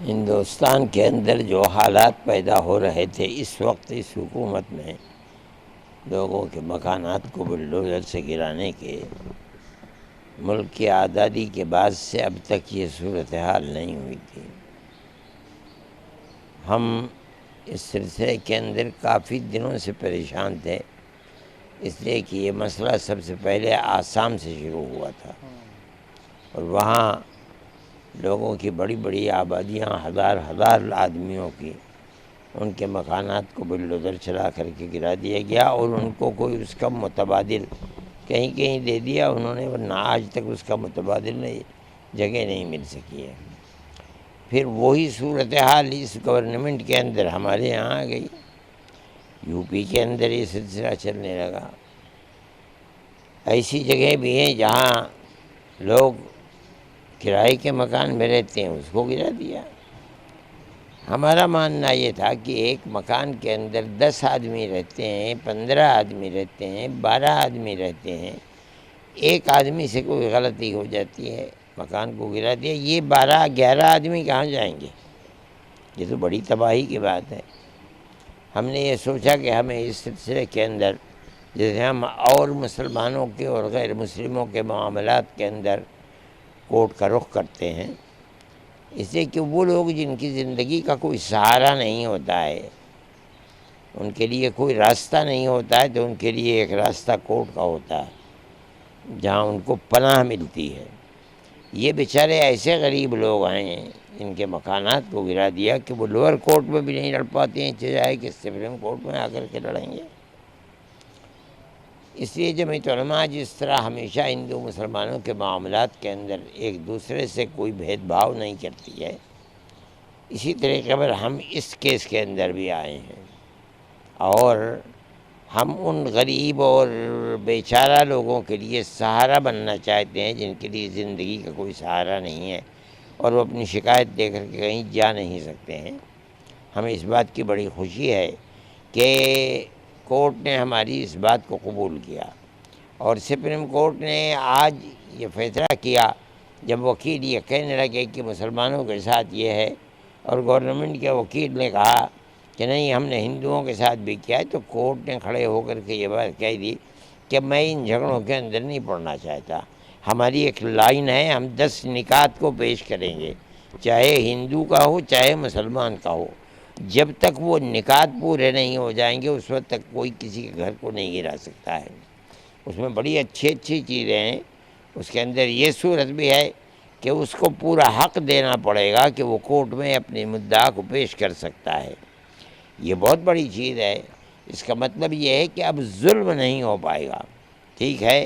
ہندوستان کے اندر جو حالات پیدا ہو رہے تھے اس وقت، اس حکومت میں لوگوں کے مکانات کو بلڈوزر سے گرانے کے، ملک کی آزادی کے بعد سے اب تک یہ صورتحال نہیں ہوئی تھی۔ ہم اس سلسلے کے اندر کافی دنوں سے پریشان تھے، اس لیے کہ یہ مسئلہ سب سے پہلے آسام سے شروع ہوا تھا، اور وہاں لوگوں کی بڑی بڑی آبادیاں، ہزار آدمیوں کی، ان کے مکانات کو بلڈوزر چلا کر کے گرا دیا گیا، اور ان کو کوئی اس کا متبادل کہیں کہیں دے دیا انہوں نے، ورنہ آج تک اس کا متبادل جگہ نہیں مل سکی ہے۔ پھر وہی صورتحال اس گورنمنٹ کے اندر ہمارے یہاں آ گئی، یو پی کے اندر یہ سلسلہ چلنے لگا۔ ایسی جگہ بھی ہیں جہاں لوگ کرائے کے مکان میں رہتے ہیں، اس کو گرا دیا۔ ہمارا ماننا یہ تھا کہ ایک مکان کے اندر 10 آدمی رہتے ہیں، 15 آدمی رہتے ہیں، 12 آدمی رہتے ہیں، ایک آدمی سے کوئی غلطی ہو جاتی ہے، مکان کو گرا دیا، یہ 11 آدمی کہاں جائیں گے؟ یہ تو بڑی تباہی کی بات ہے۔ ہم نے یہ سوچا کہ ہمیں اس سلسلے کے اندر، جیسے ہم اور مسلمانوں کے اور غیر مسلموں کے معاملات کے اندر کورٹ کا رخ کرتے ہیں، اس لیے کہ وہ لوگ جن کی زندگی کا کوئی سہارا نہیں ہوتا ہے، ان کے لیے کوئی راستہ نہیں ہوتا ہے، تو ان کے لیے ایک راستہ کورٹ کا ہوتا ہے جہاں ان کو پناہ ملتی ہے۔ یہ بیچارے ایسے غریب لوگ ہیں جن کے مکانات کو گرا دیا کہ وہ لوور کورٹ میں بھی نہیں لڑ پاتے ہیں، چاہے کہ سپریم کورٹ میں آ کر کے لڑیں گے۔ اس لیے جمعیت علماء جس طرح ہمیشہ ہندو مسلمانوں کے معاملات کے اندر ایک دوسرے سے کوئی بھید بھاؤ نہیں کرتی ہے، اسی طریقے پر ہم اس کیس کے اندر بھی آئے ہیں، اور ہم ان غریب اور بیچارہ لوگوں کے لیے سہارا بننا چاہتے ہیں جن کے لیے زندگی کا کوئی سہارا نہیں ہے، اور وہ اپنی شکایت دے کر کے کہیں جا نہیں سکتے ہیں۔ ہمیں اس بات کی بڑی خوشی ہے کہ کورٹ نے ہماری اس بات کو قبول کیا، اور سپریم کورٹ نے آج یہ فیصلہ کیا، جب وکیل یہ کہنے لگے کہ مسلمانوں کے ساتھ یہ ہے، اور گورنمنٹ کے وکیل نے کہا کہ نہیں ہم نے ہندوؤں کے ساتھ بھی کیا ہے، تو کورٹ نے کھڑے ہو کر کے یہ بات کہہ دی کہ میں ان جھگڑوں کے اندر نہیں پڑنا چاہتا۔ ہماری ایک لائن ہے، ہم 10 نکات کو پیش کریں گے، چاہے ہندو کا ہو چاہے مسلمان کا ہو، جب تک وہ نکات پورے نہیں ہو جائیں گے اس وقت تک کوئی کسی کے گھر کو نہیں گرا سکتا ہے۔ اس میں بڑی اچھی چیزیں ہیں، اس کے اندر یہ صورت بھی ہے کہ اس کو پورا حق دینا پڑے گا کہ وہ کورٹ میں اپنی مدعا کو پیش کر سکتا ہے۔ یہ بہت بڑی چیز ہے۔ اس کا مطلب یہ ہے کہ اب ظلم نہیں ہو پائے گا۔ ٹھیک ہے،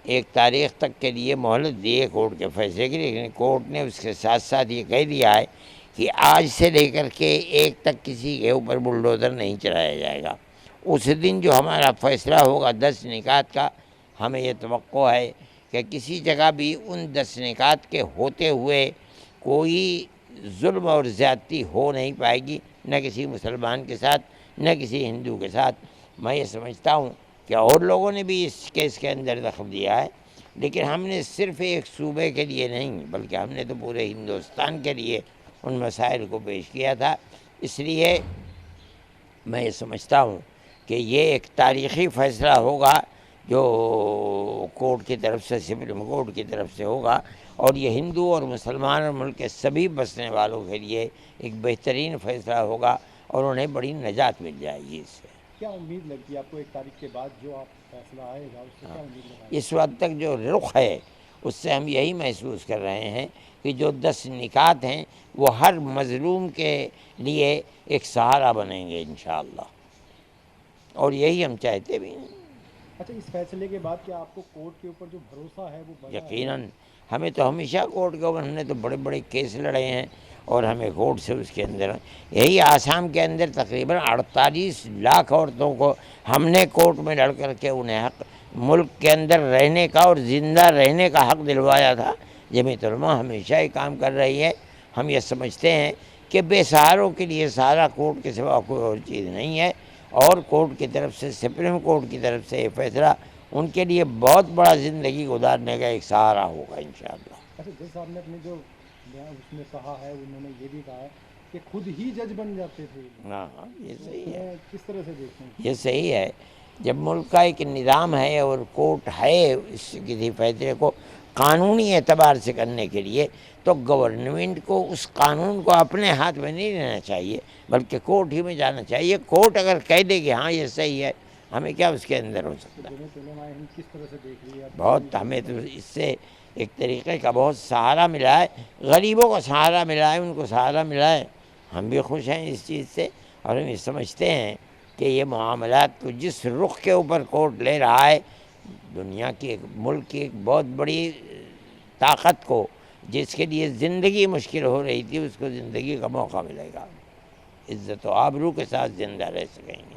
ایک تاریخ تک کے لیے مہلت دی ہے کورٹ کے فیصلے کی، لیکن کورٹ نے اس کے ساتھ ساتھ یہ کہہ دیا ہے کہ آج سے لے کر کے 1 تک کسی کے اوپر بلڈوزر نہیں چلایا جائے گا۔ اس دن جو ہمارا فیصلہ ہوگا 10 نکات کا، ہمیں یہ توقع ہے کہ کسی جگہ بھی ان 10 نکات کے ہوتے ہوئے کوئی ظلم اور زیادتی ہو نہیں پائے گی، نہ کسی مسلمان کے ساتھ نہ کسی ہندو کے ساتھ۔ میں یہ سمجھتا ہوں کہ اور لوگوں نے بھی اس کیس کے اندر دخل دیا ہے، لیکن ہم نے صرف ایک صوبے کے لیے نہیں بلکہ ہم نے تو پورے ہندوستان کے لیے ان مسائل کو پیش کیا تھا۔ اس لیے میں یہ سمجھتا ہوں کہ یہ ایک تاریخی فیصلہ ہوگا جو کورٹ کی طرف سے، سپریم کورٹ کی طرف سے ہوگا، اور یہ ہندو اور مسلمان اور ملک کے سبھی بسنے والوں کے لیے ایک بہترین فیصلہ ہوگا، اور انہیں بڑی نجات مل جائے گی اس سے۔ کیا امید لگتی ہے آپ کو 1 تاریخ کے بعد جو آپ فیصلہ آئے گا، اس سے کیا امید لگائی؟ اس وقت تک جو رخ ہے اس سے ہم یہی محسوس کر رہے ہیں کہ جو 10 نکات ہیں وہ ہر مظلوم کے لیے ایک سہارا بنیں گے انشاءاللہ، اور یہی ہم چاہتے بھی ہیں۔ اچھا، اس فیصلے کے بعد کیا آپ کو کورٹ کے اوپر جو بھروسہ ہے وہ بڑھا ہے؟ یقیناً ہمیں تو ہمیشہ کورٹ کے اوپر، ہم نے تو بڑے بڑے کیس لڑے ہیں، اور ہمیں کورٹ سے اس کے اندر، یہی آسام کے اندر تقریباً 48 لاکھ عورتوں کو ہم نے کورٹ میں لڑ کر کے انہیں حق، ملک کے اندر رہنے کا اور زندہ رہنے کا حق دلوایا تھا۔ جمعیت علماء ہمیشہ یہ کام کر رہی ہے۔ ہم یہ سمجھتے ہیں کہ بے سہاروں کے لیے سہارا کورٹ کے سوا کوئی اور چیز نہیں ہے، اور کورٹ کی طرف سے، سپریم کورٹ کی طرف سے یہ فیصلہ ان کے لیے بہت بڑا زندگی گزارنے کا ایک سہارا ہوگا انشاءاللہ۔ اچھا، جیسے آپ نے اپنی جو اس میں کہا ہے، انہوں نے یہ بھی کہا ہے کہ خود ہی جج بن جاتے تھے. ہاں ہاں، یہ صحیح ہے، کس طرح سے دیکھتے ہیں؟ یہ صحیح ہے. جب ملک کا ایک نظام ہے اور کورٹ ہے اس کسی فیصلے کو قانونی اعتبار سے کرنے کے لیے، تو گورنمنٹ کو اس قانون کو اپنے ہاتھ میں نہیں لینا چاہیے، بلکہ کورٹ ہی میں جانا چاہیے. کورٹ اگر کہہ دے کہ ہاں یہ صحیح ہے، ہمیں کیا اس کے اندر ہو سکتا ہے؟ جمعیت علماء ہند کس طرح سے دیکھ رہی ہے؟ بہت، ہمیں تو اس سے ایک طریقے کا بہت سہارا ملا ہے، غریبوں کو سہارا ملا ہے، ان کو سہارا ملا ہے. ہم بھی خوش ہیں اس چیز سے، اور ہم یہ سمجھتے ہیں کہ یہ معاملات کو جس رخ کے اوپر کورٹ لے رہا ہے، دنیا کی ایک ملک کی ایک بہت بڑی طاقت کو، جس کے لیے زندگی مشکل ہو رہی تھی، اس کو زندگی کا موقع ملے گا، عزت و آبرو کے ساتھ زندہ رہ سکیں گے.